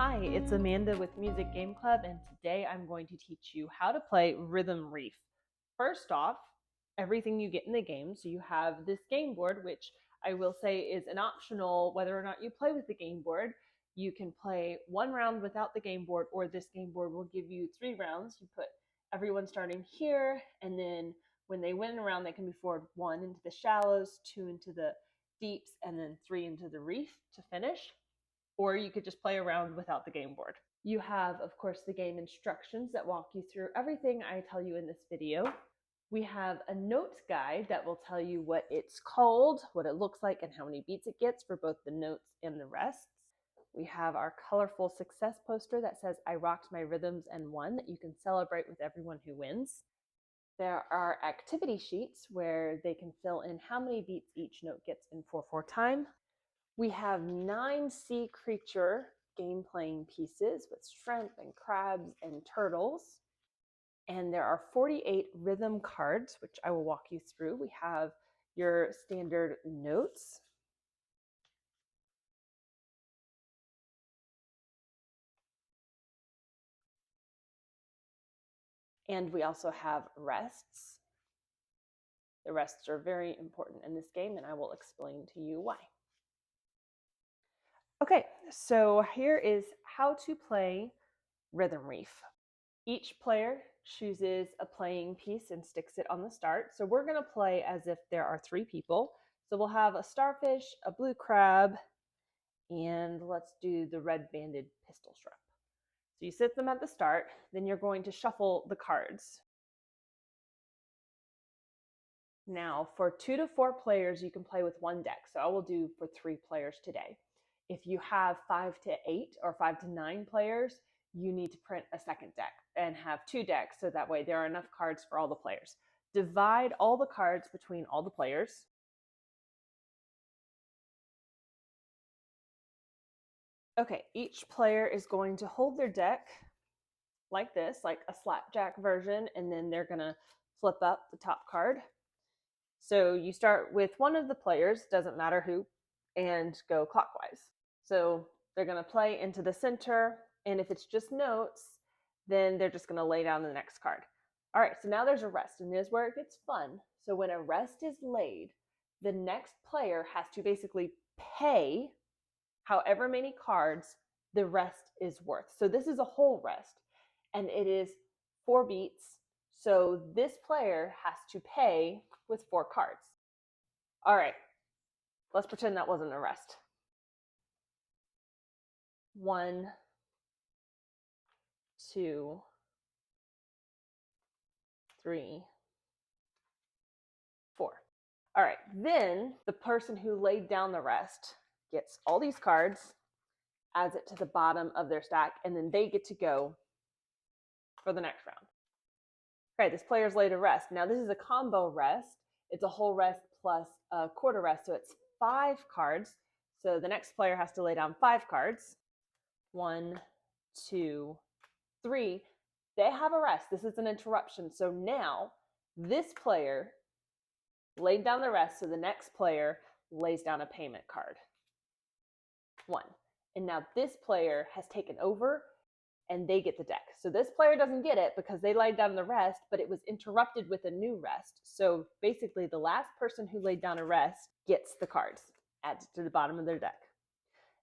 Hi, it's Amanda with Music Game Club, and today I'm going to teach you how to play Rhythm Reef. First off, everything you get in the game, so you have this game board, which I will say is an optional whether or not you play with the game board. You can play one round without the game board, or this game board will give you 3 rounds. You put everyone starting here, and then when they win a round, they can move forward 1 into the shallows, 2 into the deeps, and then 3 into the reef to finish. Or you could just play around without the game board. You have, of course, the game instructions that walk you through everything I tell you in this video. We have a notes guide that will tell you what it's called, what it looks like, and how many beats it gets for both the notes and the rests. We have our colorful success poster that says, "I rocked my rhythms and won," that you can celebrate with everyone who wins. There are activity sheets where they can fill in how many beats each note gets in 4/4 time. We have 9 sea creature game playing pieces with shrimp and crabs and turtles. And there are 48 rhythm cards, which I will walk you through. We have your standard notes. And we also have rests. The rests are very important in this game, and I will explain to you why. Okay, so here is how to play Rhythm Reef. Each player chooses a playing piece and sticks it on the start. So we're going to play as if there are 3 people. So we'll have a starfish, a blue crab, and let's do the red banded pistol shrimp. So you sit them at the start, then you're going to shuffle the cards. Now for 2 to 4 players, you can play with 1 deck. So I will do for 3 players today. If you have 5 to 8 or 5 to 9 players, you need to print a second deck and have 2 decks, so that way there are enough cards for all the players. Divide all the cards between all the players. Okay, each player is going to hold their deck like this, like a slapjack version, and then they're going to flip up the top card. So you start with one of the players, doesn't matter who, and go clockwise. So they're going to play into the center, and if it's just notes, then they're just going to lay down the next card. All right, so now there's a rest, and this is where it gets fun. So when a rest is laid, the next player has to basically pay however many cards the rest is worth. So this is a whole rest, and it is 4 beats. So this player has to pay with 4 cards. All right, let's pretend that wasn't a rest. 1, 2, 3, 4. All right, then the person who laid down the rest gets all these cards, adds it to the bottom of their stack, and then they get to go for the next round. Okay, this player's laid a rest. Now this is a combo rest. It's a whole rest plus a quarter rest, so it's 5 cards. So the next player has to lay down 5 cards. 1, 2, 3. They have a rest. This is an interruption. So now this player laid down the rest, so the next player lays down a payment card. 1. And now this player has taken over and they get the deck. So this player doesn't get it because they laid down the rest, but it was interrupted with a new rest. So basically the last person who laid down a rest gets the cards, adds it to the bottom of their deck.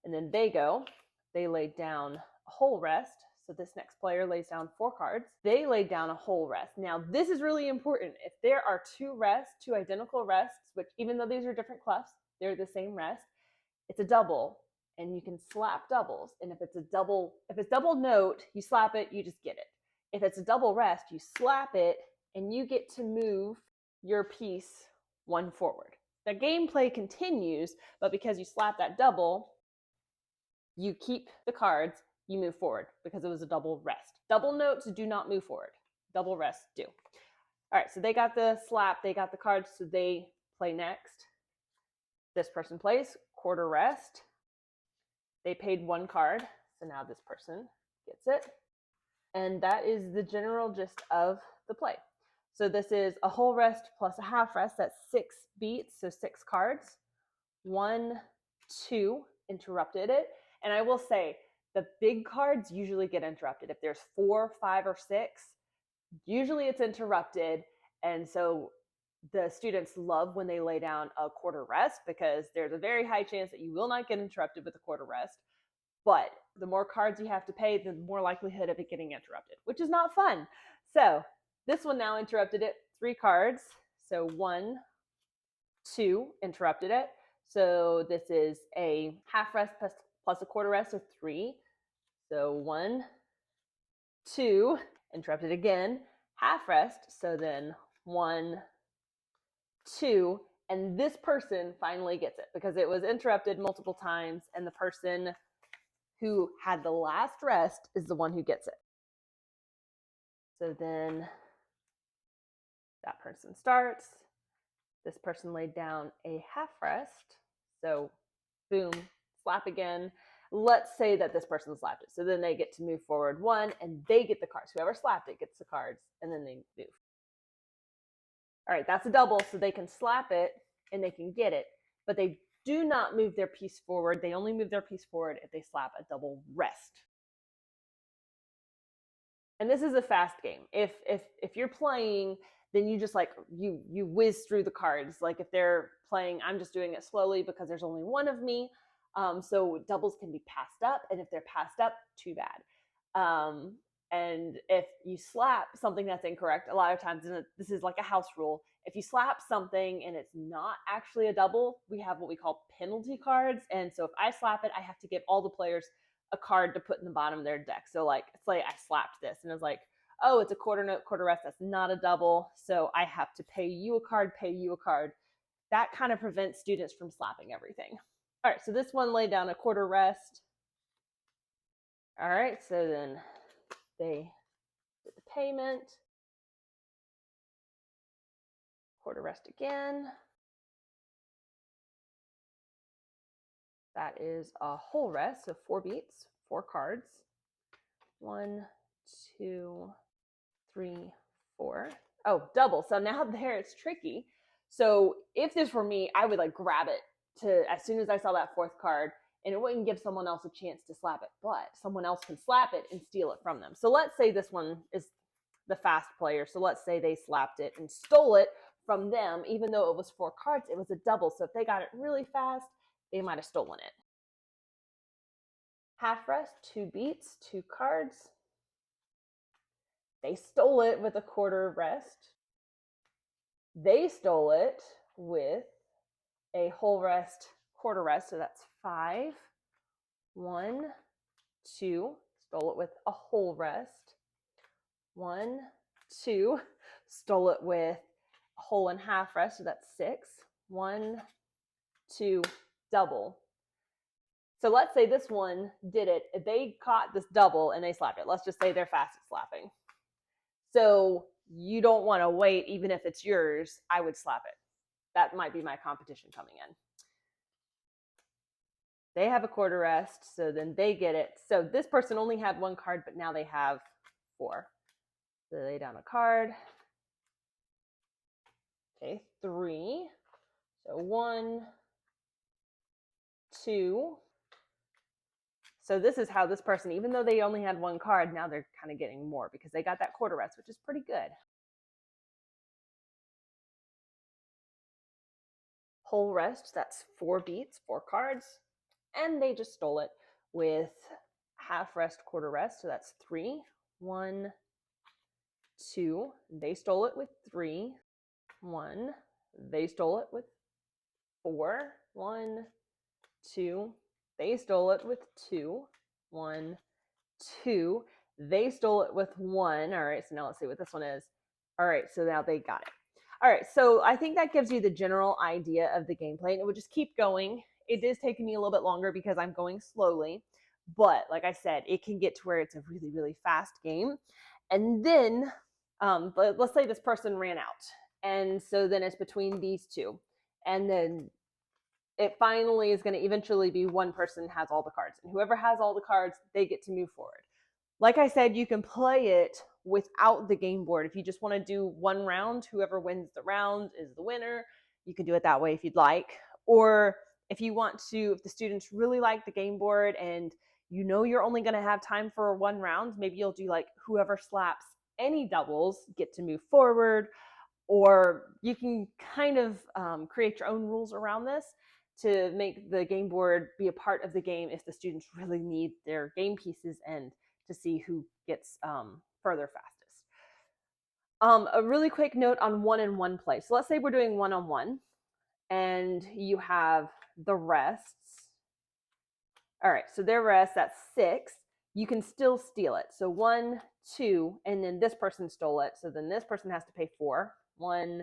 And then they laid down a whole rest. So this next player lays down 4 cards. They laid down a whole rest. Now this is really important. If there are 2 rests, 2 identical rests, which even though these are different clefs, they're the same rest, it's a double. And you can slap doubles. And if it's double note, you slap it, you just get it. If it's a double rest, you slap it and you get to move your piece 1 forward. The gameplay continues, but because you slap that double, you keep the cards, you move forward because it was a double rest. Double notes do not move forward. Double rests do. All right, so they got the slap, they got the cards, so they play next. This person plays quarter rest. They paid 1 card, so now this person gets it. And that is the general gist of the play. So this is a whole rest plus a half rest. That's 6 beats, so 6 cards. 1, 2 interrupted it. And I will say, The big cards usually get interrupted. If there's 4, 5, or 6, usually it's interrupted. And so the students love when they lay down a quarter rest, because there's a very high chance that you will not get interrupted with a quarter rest. But the more cards you have to pay, the more likelihood of it getting interrupted, which is not fun. So this one now interrupted it 3 cards. So 1, 2 interrupted it. So this is a half rest plus a quarter rest of 3. So 1, 2, interrupted again, half rest. So then 1, 2, and this person finally gets it because it was interrupted multiple times, and the person who had the last rest is the one who gets it. So then that person starts. This person laid down a half rest. So boom, slap again. Let's say that this person slapped it. So then they get to move forward 1, and they get the cards. Whoever slapped it gets the cards, and then they move. All right, that's a double, so they can slap it and they can get it, but they do not move their piece forward. They only move their piece forward if they slap a double rest. And this is a fast game. If you're playing, then you just like you whiz through the cards. Like if they're playing, I'm just doing it slowly because there's only one of me. So doubles can be passed up, and if they're passed up, too bad. And if you slap something that's incorrect, a lot of times, this is like a house rule, if you slap something and it's not actually a double, we have what we call penalty cards. And so if I slap it, I have to give all the players a card to put in the bottom of their deck. So like, it's like I slapped this and it was like, oh, it's a quarter note, quarter rest. That's not a double. So I have to pay you a card, pay you a card. That kind of prevents students from slapping everything. All right, so this one laid down a quarter rest. All right, so then they did the payment. Quarter rest again. That is a whole rest, so 4 beats, 4 cards. 1, 2, 3, 4. Oh, double. So now there it's tricky. So if this were me, I would like grab it to as soon as I saw that 4th card, and it wouldn't give someone else a chance to slap it, but someone else can slap it and steal it from them. So let's say this one is the fast player. So let's say they slapped it and stole it from them, even though it was 4 cards, it was a double. So if they got it really fast, they might have stolen it. Half rest, 2 beats, 2 cards. They stole it with a quarter rest. They stole it with a whole rest, quarter rest. So that's 5. 1, 2. Stole it with a whole rest. 1, 2. Stole it with a whole and half rest. So that's 6. 1, 2. Double. So let's say this one did it. They caught this double and they slapped it. Let's just say they're fast at slapping. So you don't want to wait, even if it's yours, I would slap it. That might be my competition coming in. They have a quarter rest, so then they get it. So this person only had 1 card, but now they have 4. So they lay down a card. Okay, 3. So 1, 2. So this is how this person, even though they only had 1 card, now they're kind of getting more because they got that quarter rest, which is pretty good. Whole rest, that's 4 beats, 4 cards. And they just stole it with half rest, quarter rest. So that's 3. 1, 2. They stole it with 3. 1. They stole it with 4. 1, 2. They stole it with 2. 1, 2. They stole it with 1. All right, so now let's see what this one is. All right, so now they got it. All right, so I think that gives you the general idea of the gameplay. And it would just keep going. It is taking me a little bit longer because I'm going slowly. But like I said, it can get to where it's a really, really fast game. And then let's say this person ran out. And so then it's between these two. And then it finally is going to eventually be one person has all the cards. And whoever has all the cards, they get to move forward. Like I said, you can play it without the game board. If you just want to do 1 round, whoever wins the round is the winner. You can do it that way if you'd like. Or if you want to, if the students really like the game board and you know you're only going to have time for one round, maybe you'll do like whoever slaps any doubles get to move forward, or you can kind of create your own rules around this to make the game board be a part of the game if the students really need their game pieces and to see who gets further fastest. A really quick note on one-on-one play. So let's say we're doing one-on-one and you have the rests. All right, so their rest, that's 6. You can still steal it. So 1, 2, and then this person stole it. So then this person has to pay 4. 1,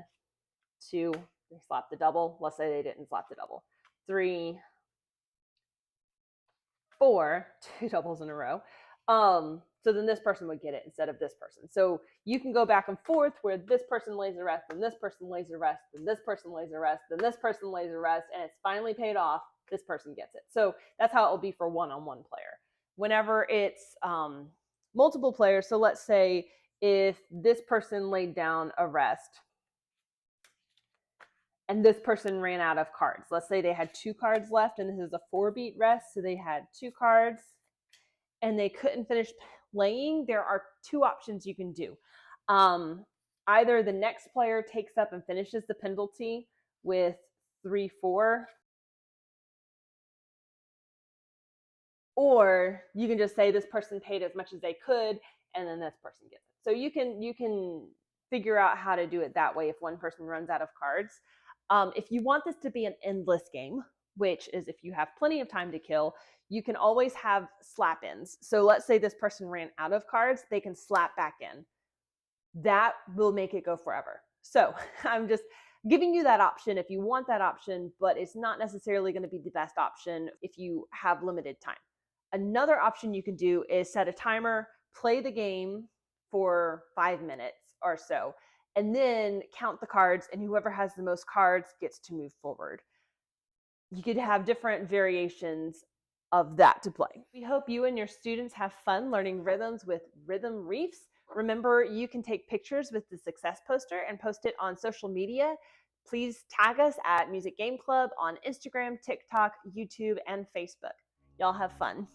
2, they slap the double. Let's say they didn't slap the double. 3, 4, 2 doubles in a row. So then this person would get it instead of this person. So you can go back and forth where this person lays a rest, and this person lays a rest, and this person lays a rest, and this person lays a rest, and it's finally paid off. This person gets it. So that's how it will be for one-on-one player. Whenever it's multiple players, so let's say if this person laid down a rest and this person ran out of cards. Let's say they had 2 cards left and this is a 4-beat rest, so they had 2 cards and they couldn't finish playing. There are 2 options you can do. Either the next player takes up and finishes the penalty with 3, 4, or you can just say this person paid as much as they could and then this person gets it. So you can figure out how to do it that way if one person runs out of cards. If you want this to be an endless game, which is if you have plenty of time to kill, you can always have slap ins. So let's say this person ran out of cards, they can slap back in. That will make it go forever. So I'm just giving you that option if you want that option, but it's not necessarily going to be the best option if you have limited time. Another option you can do is set a timer, play the game for 5 minutes or so, and then count the cards, and whoever has the most cards gets to move forward. You could have different variations of that to play. We hope you and your students have fun learning rhythms with Rhythm Reefs. Remember, you can take pictures with the success poster and post it on social media. Please tag us at Music Game Club on Instagram, TikTok, YouTube, and Facebook. Y'all have fun.